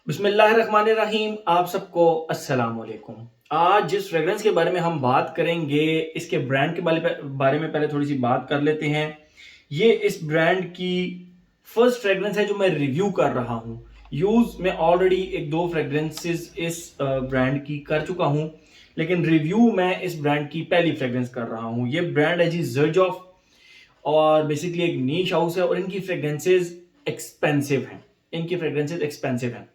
बिस्मिल्लाहिर्रहमानिर्रहीम। आप सबको अस्सलाम वालेकुम। आज जिस फ्रेग्रेंस के बारे में हम बात करेंगे, इसके ब्रांड के बारे में पहले थोड़ी सी बात कर लेते हैं। ये इस ब्रांड की फर्स्ट फ्रेग्रेंस है जो मैं रिव्यू कर रहा हूँ। यूज़ मैं ऑलरेडी एक दो फ्रेग्रेंसेस इस ब्रांड की कर चुका हूँ, लेकिन रिव्यू मैं इस ब्रांड की पहली फ्रेग्रेंस कर रहा हूँ। ये ब्रांड है जी ज़र्जॉफ, और बेसिकली एक नीश हाउस है और इनकी फ्रेग्रेंसेस एक्सपेंसिव हैं।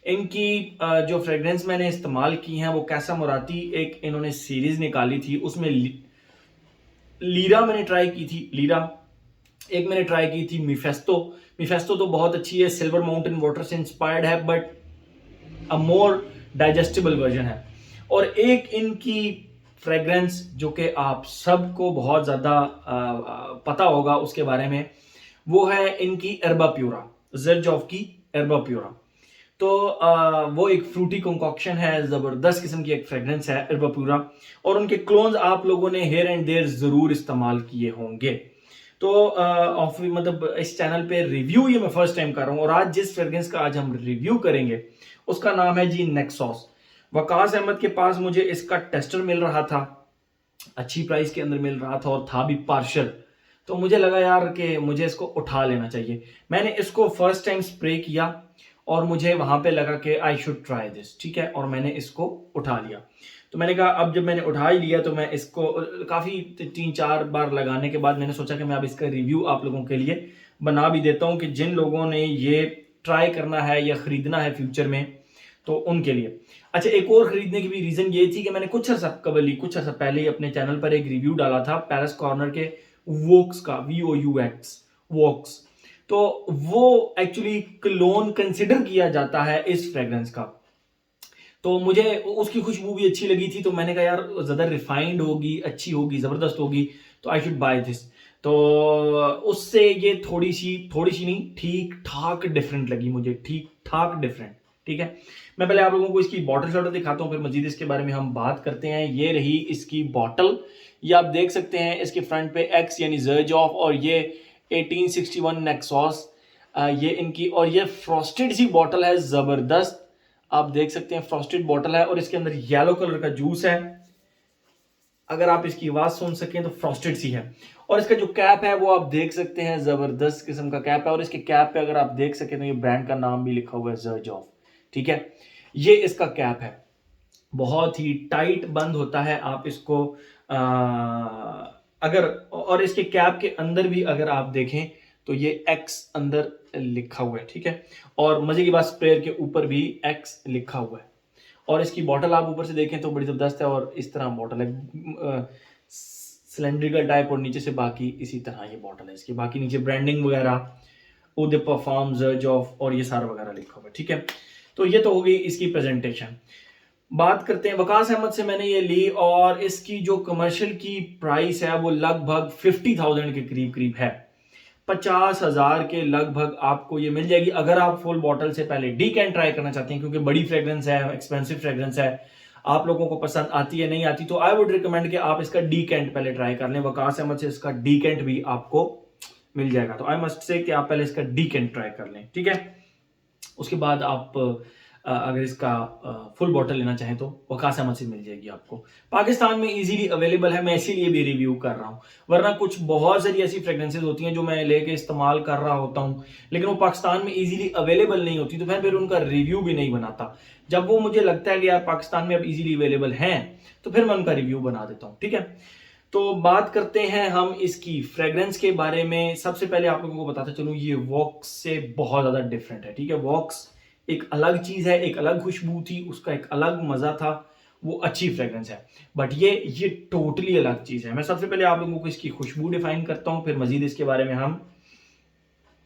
इनकी जो फ्रेग्रेंस मैंने इस्तेमाल की हैं वो कैसा मुराती एक इन्होंने सीरीज निकाली थी, उसमें लीरा मैंने ट्राई की थी। लीरा एक मैंने ट्राई की थी। मिफेस्टो मिफेस्टो तो बहुत अच्छी है, सिल्वर माउंटेन वाटर से इंस्पायर्ड है, but a more digestible version है। और एक इनकी फ्रेग्रेंस जो कि आप सबको बहुत ज़्यादा पता होगा उसके बारे में, वो है इनकी एर्बा प्यूरा, ज़र्जॉफ की एर्बा प्यूरा। तो वो एक फ्रूटी कंकॉक्शन है, ज़बरदस्त किस्म की एक फ्रेग्रेंस है एर्बा प्यूरा। और उनके क्लोन्स आप लोगों ने हेयर एंड देयर ज़रूर इस्तेमाल किए होंगे। तो मतलब इस चैनल पे रिव्यू ये मैं फर्स्ट टाइम कर रहा हूँ, और आज जिस फ्रेग्रेंस का आज हम रिव्यू करेंगे उसका नाम है जी नेक्सॉस। वकास अहमद के पास मुझे इसका टेस्टर मिल रहा था, अच्छी प्राइस के अंदर मिल रहा था, और था भी पार्शल। तो मुझे लगा यार कि मुझे इसको उठा लेना चाहिए। मैंने इसको फर्स्ट टाइम स्प्रे किया और मुझे वहां पे लगा कि आई शुड ट्राई दिस, ठीक है, और मैंने इसको उठा लिया। तो मैंने कहा अब जब मैंने उठा ही लिया तो मैं इसको काफ़ी 3-4 बार लगाने के बाद मैंने सोचा कि मैं अब इसका रिव्यू आप लोगों के लिए बना भी देता हूँ कि जिन लोगों ने ये ट्राई करना है या ख़रीदना है फ्यूचर में, तो उनके लिए। अच्छा, एक और ख़रीदने की भी रीज़न ये थी कि मैंने कुछ अर्सा पहले ही अपने चैनल पर एक रिव्यू डाला था पेरिस कॉर्नर के वोक्स का, VOUX वोक्स। तो वो एक्चुअली क्लोन कंसिडर किया जाता है इस फ्रेग्रेंस का। तो मुझे उसकी खुशबू भी अच्छी लगी थी, तो मैंने कहा यार ज़्यादा रिफाइंड होगी, अच्छी होगी, ज़बरदस्त होगी, तो आई शुड बाय दिस। तो उससे ये थोड़ी सी नहीं, ठीक ठाक डिफरेंट लगी मुझे, ठीक ठाक डिफरेंट। ठीक है, मैं पहले आप लोगों को इसकी बॉटल शॉटल दिखाता हूँ, फिर मजीद इसके बारे में हम बात करते हैं। ये रही इसकी बॉटल, ये आप देख सकते हैं इसके फ्रंट पे एक्स यानी ज़र्ज ऑफ, और ये 1861 नेक्सॉस। ये इनकी, और ये फ्रॉस्टेड सी बॉटल है, ज़बरदस्त। आप देख सकते हैं फ्रॉस्टेड बॉटल है और इसके अंदर येलो कलर का जूस है। अगर आप इसकी आवाज सुन सकें तो फ्रॉस्टेड सी है। और इसका जो कैप है वो आप देख सकते हैं, जबरदस्त किस्म का कैप है। और इसके कैप पे अगर आप देख सकें तो ये ब्रांड का नाम भी लिखा हुआ है, ज़र्ज ऑफ। ठीक है, ये इसका कैप है, बहुत ही टाइट बंद होता है। आप इसको अगर, और इसके कैप के अंदर भी अगर आप देखें तो ये एक्स अंदर लिखा हुआ है। ठीक है, और मजे की बात, स्प्रेयर के ऊपर भी एक्स लिखा हुआ है। और इसकी बॉटल आप ऊपर से देखें तो बड़ी ज़बरदस्त है, और इस तरह बॉटल है, सिलेंड्रिकल टाइप, और नीचे से बाकी इसी तरह ये बॉटल है इसकी। बाकी नीचे ब्रांडिंग वगैरह, उद परफॉर्म, ज़र्ज ऑफ, और ये सारा वगैरह लिखा हुआ है। ठीक है, तो ये तो हो गई इसकी प्रेजेंटेशन। बात करते हैं, वकास अहमद से मैंने ये ली, और इसकी जो कमर्शियल की प्राइस है वो लगभग 50,000 के करीब करीब है। 50,000 के लगभग आपको ये मिल जाएगी अगर आप फुल बॉटल से पहले डीकैंट ट्राई करना चाहते हैं, क्योंकि बड़ी फ्रेग्रेंस है, एक्सपेंसिव फ्रेग्रेंस है, आप लोगों को पसंद आती है नहीं आती, तो आई वुड रिकमेंड कि आप इसका डीकैंट पहले ट्राई कर लें। वकास अहमद से इसका डीकैंट भी आपको मिल जाएगा, तो आई मस्ट से कि आप पहले इसका डीकैंट ट्राई कर लें। ठीक है, उसके बाद आप अगर इसका फुल बॉटल लेना चाहें तो वकास अहमद से मिल जाएगी आपको। पाकिस्तान में इजीली अवेलेबल है, मैं इसीलिए भी रिव्यू कर रहा हूँ। वरना कुछ बहुत सारी ऐसी फ्रेग्रेंसेज होती हैं जो मैं लेके इस्तेमाल कर रहा होता हूँ, लेकिन वो पाकिस्तान में इजीली अवेलेबल नहीं होती, तो मैं फिर उनका रिव्यू भी नहीं बनाता। जब वो मुझे लगता है कि यार पाकिस्तान में अब इजीली अवेलेबल हैं, तो फिर मैं उनका रिव्यू बना देता हूँ। ठीक है, तो बात करते हैं हम इसकी फ्रेग्रेंस के बारे में। सबसे पहले आप लोगों को बताता चलूँ, ये वॉक्स से बहुत ज़्यादा डिफरेंट है। ठीक है, वॉक्स एक अलग चीज़ है, एक अलग खुशबू थी, उसका एक अलग मज़ा था, वो अच्छी फ्रेग्रेंस है। बट ये टोटली अलग चीज़ है। मैं सबसे पहले आप लोगों को इसकी खुशबू डिफाइन करता हूँ, फिर मजीद इसके बारे में हम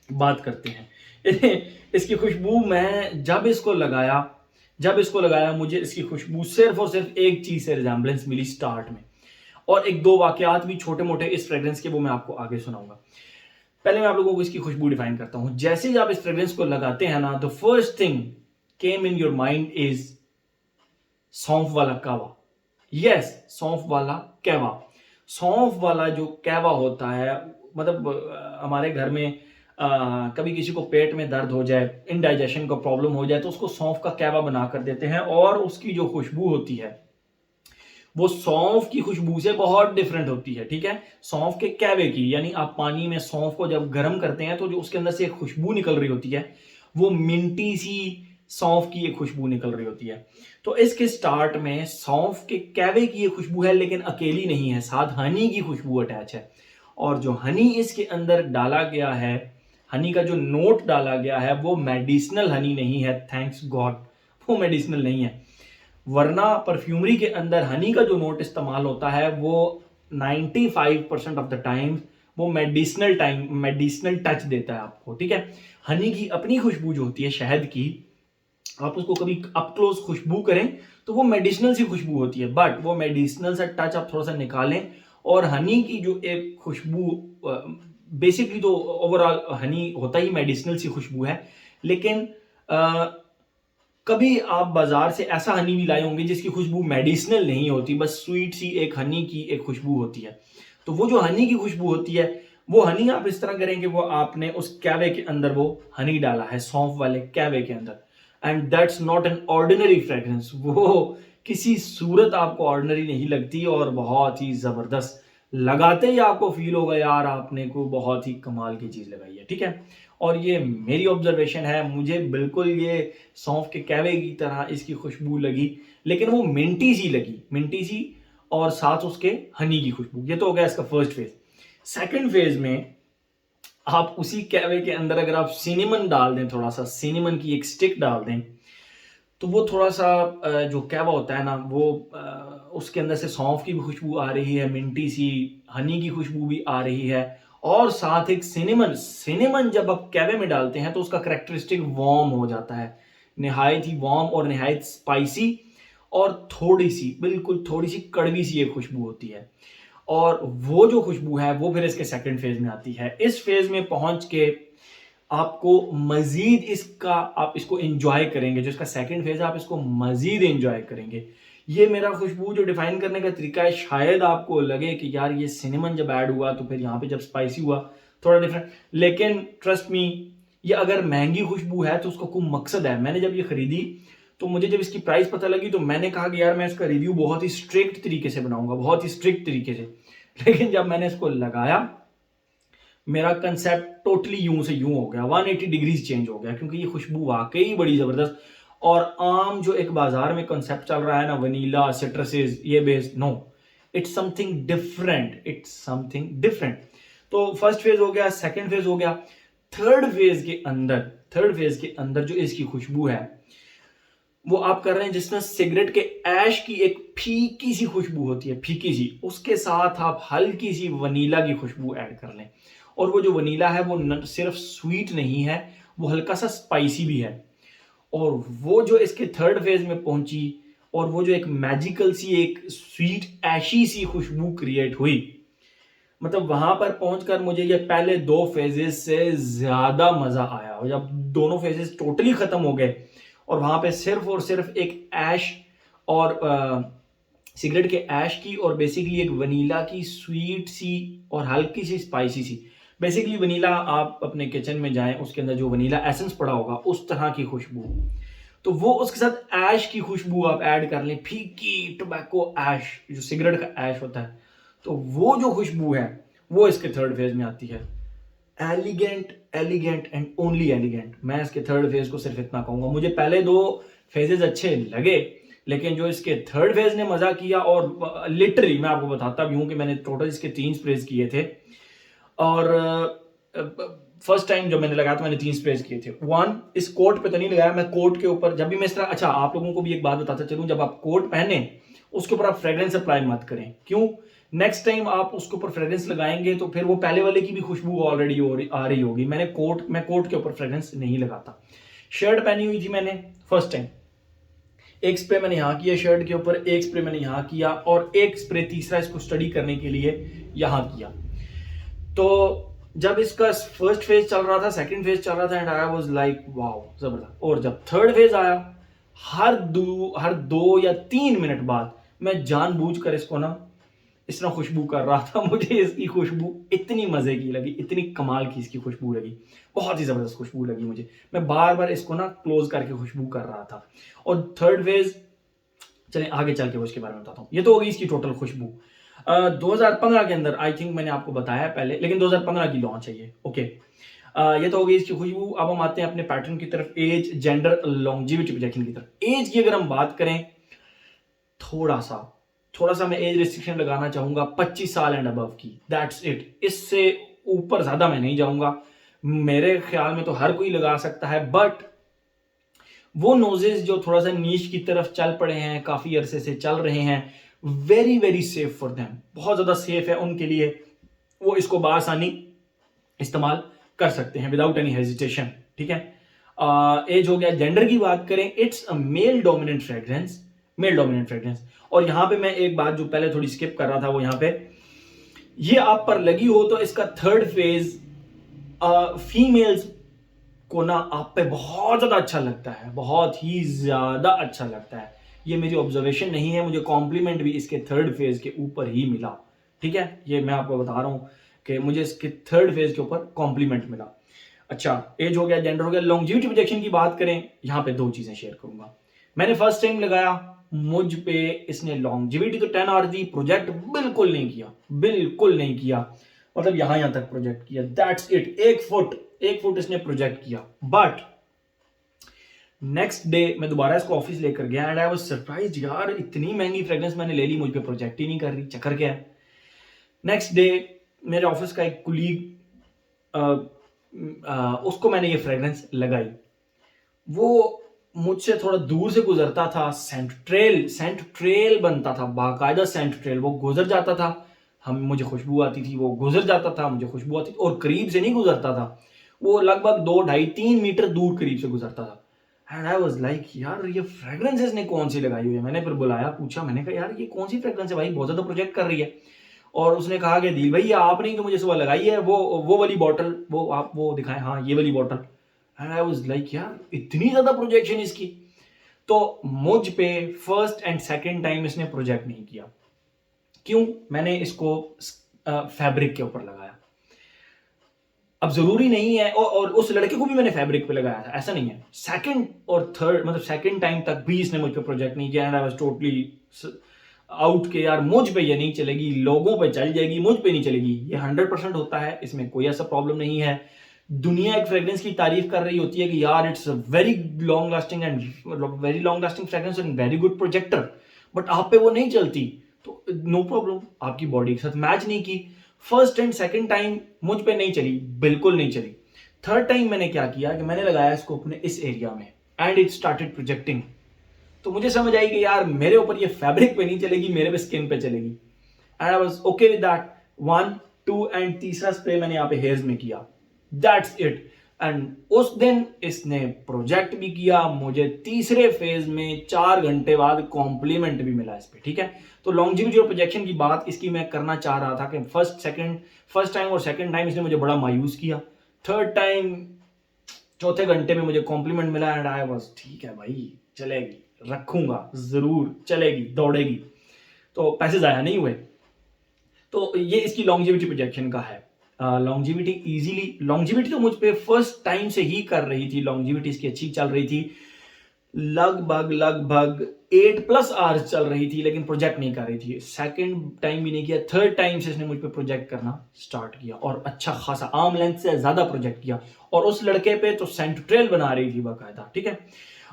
बात करते हैं। इसकी खुशबू, मैं जब इसको लगाया मुझे इसकी खुशबू सिर्फ और सिर्फ एक चीज़ से रिजेम्बलेंस मिली स्टार्ट में, और एक दो वाकयात भी छोटे मोटे इस फ्रेग्रेंस के, वो मैं आपको आगे सुनाऊंगा। पहले मैं आप लोगों को इसकी खुशबू डिफाइन करता हूं। जैसे ही आप इस फ्रेग्रेंस को लगाते हैं ना, the first thing came in your mind is सौंफ वाला कहवा। यस, सौंफ वाला कहवा। सौंफ वाला जो कहवा होता है, मतलब हमारे घर में कभी किसी को पेट में दर्द हो जाए, इनडाइजेशन का प्रॉब्लम हो जाए, तो उसको सौंफ का कहवा बना कर देते हैं और उसकी जो खुशबू होती है वो सौंफ की खुशबू से बहुत डिफरेंट होती है। ठीक है, सौंफ के कहवे की, यानी आप पानी में सौंफ को जब गर्म करते हैं तो जो उसके अंदर से एक खुशबू निकल रही होती है वो मिंटी सी सौंफ की एक खुशबू निकल रही होती है। तो इसके स्टार्ट में सौंफ के कहवे की ये खुशबू है, लेकिन अकेली नहीं है, साथ हनी की खुशबू अटैच है। और जो हनी इसके अंदर डाला गया है, हनी का जो नोट डाला गया है वो मेडिसिनल हनी नहीं है, थैंक्स गॉड, वो मेडिसिनल नहीं है। वरना परफ्यूमरी के अंदर हनी का जो नोट इस्तेमाल होता है वो 95% ऑफ द टाइम वो मेडिसिनल टच देता है आपको। ठीक है, हनी की अपनी खुशबू जो होती है शहद की, आप उसको कभी अप क्लोज खुशबू करें तो वो मेडिसिनल सी खुशबू होती है, बट वो मेडिसिनल सा टच आप थोड़ा सा निकालें और हनी की जो एक खुशबू, बेसिकली तो ओवरऑल हनी होता ही मेडिसिनल सी खुशबू है, लेकिन कभी आप बाजार से ऐसा हनी भी लाए होंगे जिसकी खुशबू मेडिसिनल नहीं होती, बस स्वीट सी एक हनी की एक खुशबू होती है। तो वो जो हनी की खुशबू होती है वो हनी आप इस तरह करेंगे, वो आपने उस कैवे के अंदर वो हनी डाला है, सौंफ वाले कैवे के अंदर, and that's not an ordinary fragrance. वो किसी सूरत आपको ऑर्डिनरी नहीं लगती और बहुत ही जबरदस्त, लगाते ही आपको फील होगा यार आपने को बहुत ही कमाल की चीज लगाई है। ठीक है, और ये मेरी ऑब्जर्वेशन है, मुझे बिल्कुल ये सौंफ के कहवे की तरह इसकी खुशबू लगी, लेकिन वो मिंटी सी लगी, मिंटी सी, और साथ उसके हनी की खुशबू। ये तो हो गया इसका फर्स्ट फेज। सेकंड फेज में आप उसी कहवे के अंदर अगर आप सिनेमन डाल दें, थोड़ा सा सिनेमन की एक स्टिक डाल दें, तो वो थोड़ा सा जो कहवा होता है ना वो उसके अंदर से सौंफ की भी खुशबू आ रही है, मिंटी सी हनी की खुशबू भी आ रही है, और साथ एक सिनेमन। सिनेमन जब आप कहवे में डालते हैं तो उसका करेक्टरिस्टिक वार्म हो जाता है, निहायत ही वार्म और निहायत स्पाइसी, और थोड़ी सी, बिल्कुल थोड़ी सी कड़वी सी एक खुशबू होती है। और वो जो खुशबू है वो फिर इसके सेकंड फेज में आती है। इस फेज में पहुंच के आपको मजीद इसका, आप इसको एंजॉय करेंगे, जो इसका सेकंड फेज है आप इसको मजीद एंजॉय करेंगे। ये मेरा खुशबू जो डिफाइन करने का तरीका है, शायद आपको लगे कि यार ये सिनेमन जब ऐड हुआ तो फिर यहाँ पे जब स्पाइसी हुआ थोड़ा डिफरेंट, लेकिन ट्रस्ट मी, ये अगर महंगी खुशबू है तो उसका कोई मकसद है। मैंने जब ये खरीदी तो मुझे जब इसकी प्राइस पता लगी तो मैंने कहा कि यार मैं इसका रिव्यू बहुत ही स्ट्रिक्ट तरीके से बनाऊंगा, बहुत ही स्ट्रिक्ट तरीके से, लेकिन जब मैंने इसको लगाया मेरा कंसेप्ट टोटली यूं से यूं हो गया, 180 डिग्रीज चेंज हो गया, क्योंकि ये खुशबू वाकई बड़ी जबरदस्त। और आम जो एक बाजार में कंसेप्ट चल रहा है ना, वनीला सिट्रसेस ये based, no, it's something different, it's something different. तो फर्स्ट फेज हो गया, सेकंड फेज हो गया। थर्ड फेज के अंदर जो इसकी खुशबू है वो आप कर रहे हैं जिसमें सिगरेट के ऐश की एक फीकी सी खुशबू होती है, फीकी सी, उसके साथ आप हल्की सी वनीला की खुशबू ऐड कर लें। और वो जो वनीला है वो सिर्फ स्वीट नहीं है, वो हल्का सा स्पाइसी भी है। और वो जो इसके थर्ड फेज में पहुंची और वो जो एक मैजिकल सी एक स्वीट ऐशी सी खुशबू क्रिएट हुई, मतलब वहां पर पहुंचकर मुझे ये पहले दो फेजेस से ज्यादा मजा आया। और जब दोनों फेजेस टोटली खत्म हो गए और वहां पे सिर्फ और सिर्फ एक ऐश और सिगरेट के ऐश की और बेसिकली एक वनीला की स्वीट सी और हल्की सी स्पाइसी सी, बेसिकली वनीला, आप अपने किचन में जाएं उसके अंदर जो वनीला एसेंस पड़ा होगा उस तरह की खुशबू, तो वो उसके साथ ऐश की खुशबू आप ऐड कर लें, फीकी टोबैको ऐश, जो सिगरेट का ऐश होता है, तो वो जो खुशबू है वो इसके थर्ड फेज में आती है। Elegant, elegant and only elegant. मैं इसके थर्ड फेज को सिर्फ इतना कहूंगा, मुझे पहले दो फेजेस अच्छे लगे, लेकिन जो इसके थर्ड फेज ने मजा किया, और लिटरली मैं आपको बताता भी हूं कि मैंने टोटल इसके 3 स्प्रेज किए थे, और फर्स्ट टाइम जब मैंने लगाया तो मैंने 3 स्प्रेज किए थे। वन, इस कोट पे तो नहीं लगाया, मैं कोट के ऊपर जब भी मैं इस तरह, अच्छा आप लोगों को भी एक बात बताता चलूं, जब आप कोट पहने उसके ऊपर आप फ्रेग्रेंस अप्लाई मत करें। क्यों? नेक्स्ट टाइम आप उसके ऊपर फ्रेग्रेंस लगाएंगे तो फिर वो पहले वाले की भी खुशबू ऑलरेडी आ रही होगी। मैं कोट के ऊपर फ्रेग्रेंस नहीं लगाता। शर्ट पहनी हुई थी मैंने फर्स्ट टाइम, एक स्प्रे मैंने यहाँ किया शर्ट के ऊपर, एक स्प्रे मैंने यहाँ किया, और एक स्प्रे तीसरा इसको स्टडी करने के लिए यहाँ किया। तो जब इसका फर्स्ट फेज चल रहा था, सेकंड फेज चल रहा था, and I was like wow जबरदस्त। और जब थर्ड फेज आया, हर 2 या 3 मिनट बाद मैं जानबूझकर इसको ना इस तरह खुशबू कर रहा था, मुझे इसकी खुशबू इतनी मज़े की लगी, इतनी कमाल की इसकी खुशबू लगी, बहुत ही ज़बरदस्त खुशबू लगी मुझे। मैं बार-बार इसको ना क्लोज़ करके खुशबू कर रहा था। और थर्ड फेज़, चलें आगे चल के उसके बारे में बताता हूँ। ये तो हो गई इसकी टोटल खुशबू। 2015 के अंदर आई थिंक मैंने आपको बताया पहले, लेकिन 2015 की लॉन्च है ये, ओके। ये तो हो गई इसकी खुशबू। अब हम आते हैं अपने पैटर्न की तरफ, एज, जेंडर, लॉन्जेविटी प्रोजेक्शन की तरफ। एज की अगर हम बात करें, थोड़ा सा मैं एज रिस्ट्रिक्शन लगाना चाहूंगा 25 साल एंड अबव की, दैट्स इट। इससे ऊपर ज्यादा मैं नहीं जाऊंगा। मेरे ख्याल में तो हर कोई लगा सकता है, बट वो नोजेस जो थोड़ा सा नीच की तरफ चल पड़े हैं, काफी अरसे से चल रहे हैं, very very safe for them, बहुत ज्यादा सेफ है उनके लिए। वो इसको बासानी इस्तेमाल कर सकते हैं विदाउट एनी हेजिटेशन, ठीक है। एज हो गया। जेंडर की बात करें, it's a male dominant fragrance, male dominant fragrance. और यहां पे मैं एक बात जो पहले थोड़ी स्किप कर रहा था, वो यहां पे ये आप पर लगी हो तो इसका थर्ड फेज फीमेल्स को ना आप पे बहुत ज्यादा अच्छा लगता है, बहुत ही ज्यादा अच्छा लगता है। ये मेरी ऑब्जर्वेशन नहीं है, मुझे कॉम्प्लीमेंट भी इसके थर्ड फेज के ऊपर ही मिला, ठीक है। ये मैं आपको बता रहा हूं कि मुझे इसके थर्ड फेज के ऊपर कॉम्प्लीमेंट मिला। अच्छा, एज हो गया, जेंडर हो गया। लॉन्जिविटी प्रोजेक्शन की बात करें, यहां पे दो चीजें शेयर करूंगा। मैंने फर्स्ट टाइम लगाया, मुझ पे इसने लॉन्जिविटी तो 10 आवर दी, प्रोजेक्ट बिल्कुल नहीं किया, बिल्कुल नहीं किया। मतलब यहां तक प्रोजेक्ट किया, दैट्स इट। 1 फुट इसने प्रोजेक्ट किया। बट नेक्स्ट डे मैं दोबारा इसको ऑफिस लेकर गया एंड आई वाज सरप्राइज्ड, यार इतनी महंगी फ्रेग्रेंस मैंने ले ली, मुझ पे प्रोजेक्ट ही नहीं कर रही, चक्कर क्या है। नेक्स्ट डे मेरे ऑफिस का एक कुलीग, उसको मैंने ये फ्रेग्रेंस लगाई। वो मुझसे थोड़ा दूर से गुजरता था, सेंट ट्रेल बनता था, बाकायदा सेंट ट्रेल। वो गुजर जाता था, हम मुझे खुशबू आती थी, वो गुजर जाता था, मुझे खुशबू आती थी। और करीब से नहीं गुजरता था, वो लगभग 2, 2.5, 3 मीटर दूर करीब से गुजरता था। एंड आई वाज लाइक, यार ये फ्रेग्रेंस इसने कौन सी लगाई हुई है। मैंने फिर बुलाया, पूछा, मैंने कहा यार ये कौन सी फ्रेग्रेंस है भाई, बहुत ज्यादा प्रोजेक्ट कर रही है। और उसने कहा कि दिल भाई ये आपने ही तो मुझे सुबह लगाई है, वो वाली बॉटल, वो आप वो दिखाएं, हाँ ये वाली bottle. And I was like, यार इतनी ज्यादा प्रोजेक्शन इसकी। तो मुझ पे फर्स्ट एंड सेकंड टाइम इसने प्रोजेक्ट नहीं किया। क्यों? मैंने इसको फैब्रिक के ऊपर लगाया। अब जरूरी नहीं है, और उस लड़के को भी मैंने फैब्रिक पे लगाया था, ऐसा नहीं है। सेकंड और थर्ड, मतलब सेकंड टाइम तक भी इसने मुझ पे प्रोजेक्ट नहीं किया। And I was totally out के यार मुझ पे ये नहीं चलेगी, लोगों पे चल जाएगी, मुझ पे नहीं चलेगी। ये 100% होता है, इसमें कोई ऐसा प्रॉब्लम नहीं है। दुनिया एक फ्रेग्रेंस की तारीफ कर रही होती है कि यार it's very long lasting and very long lasting fragrance and very good projector, but आप पे वो नहीं चलती, तो नो प्रॉब्लम, आपकी बॉडी के साथ मैच नहीं की। फर्स्ट एंड सेकंड टाइम मुझ पे नहीं चली, बिल्कुल नहीं चली। थर्ड टाइम मैंने क्या किया कि मैंने लगाया इसको अपने इस एरिया में एंड इट स्टार्टेड प्रोजेक्टिंग। तो मुझे समझ आई कि यार मेरे ऊपर ये फैब्रिक पे नहीं चलेगी, मेरे पे स्किन पे चलेगी। And I was okay with that. 1, 2 and तीसरा स्प्रे मैंने यहाँ पे हेयर्स में किया, दैट्स इट। एंड उस दिन इसने प्रोजेक्ट भी किया, मुझे तीसरे फेज में 4 घंटे बाद कॉम्प्लीमेंट भी मिला इस पे, ठीक है। तो लॉन्जिविटी और प्रोजेक्शन की बात इसकी मैं करना चाह रहा था कि फर्स्ट टाइम और सेकंड टाइम इसने मुझे बड़ा मायूस किया। थर्ड टाइम चौथे घंटे में मुझे कॉम्प्लीमेंट मिला एंड आई वाज ठीक है भाई, चलेगी, रखूंगा, जरूर चलेगी, दौड़ेगी। तो पैसे जाया नहीं हुए। तो ये इसकी लॉन्जिविटी प्रोजेक्शन का है। लॉन्जिविटी तो मुझ पे फर्स्ट टाइम से ही कर रही थी, लॉन्जिविटी इसकी अच्छी चल रही थी, लगभग 8+ आवर्स चल रही थी, लेकिन प्रोजेक्ट नहीं कर रही थी। सेकंड टाइम भी नहीं किया, थर्ड टाइम से इसने मुझ पे प्रोजेक्ट करना स्टार्ट किया और अच्छा खासा आर्म लेंथ से ज्यादा प्रोजेक्ट किया। और उस लड़के पे तो सेंट्रेल बना रही थी बाकायदा, ठीक है।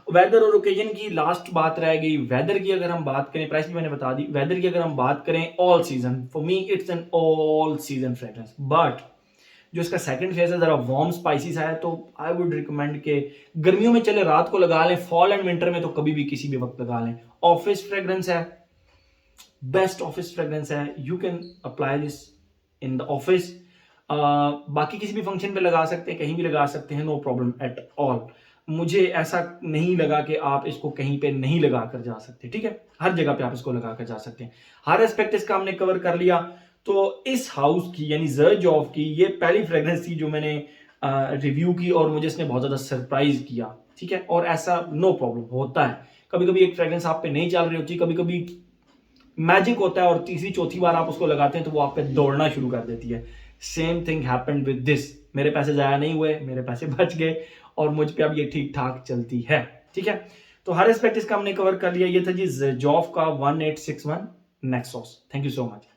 वेदर और ओकेजन की लास्ट बात रह गई। वेदर की अगर हम बात करें, प्राइस भी मैंने बता दी। वेदर की अगर हम बात करें, all season, for me it's an all season fragrance. But जो इसका सेकंड फेज है, जरा वार्म स्पाइसी सा है, तो आई वुड रिकमेंड के गर्मियों में चले रात को लगा लें, फॉल एंड विंटर में तो कभी भी किसी भी वक्त लगा लें। ऑफिस फ्रेग्रेंस है, बेस्ट ऑफिस फ्रेग्रेंस है, you can apply this in the office. बाकी किसी भी फंक्शन पे लगा सकते हैं, कहीं भी लगा सकते हैं, नो प्रॉब्लम एट ऑल। मुझे ऐसा नहीं लगा कि आप इसको कहीं पे नहीं लगा कर जा सकते, ठीक है। हर जगह पे आप इसको लगा कर जा सकते हैं। हर एस्पेक्ट इसका हमने कवर कर लिया। तो इस हाउस की यानी ज़र्जॉफ की ये पहली फ्रेग्रेंस थी जो मैंने रिव्यू की और मुझे इसने बहुत ज़्यादा सरप्राइज किया, ठीक है। और ऐसा नो प्रॉब्लम होता है, कभी कभी एक फ्रेग्रेंस आप पे नहीं चल रही होती, कभी कभी मैजिक होता है और तीसरी चौथी बार आप उसको लगाते हैं तो वो आप पे दौड़ना शुरू कर देती है। Same thing happened with this, मेरे पैसे ज़ाया नहीं हुए, मेरे पैसे बच गए और मुझ पे अब ये ठीक ठाक चलती है। ठीक है, तो हर एस्पेक्ट इसका हमने कवर कर लिया। ये था जी जॉफ का 1861 नेक्सॉस। Thank you so much.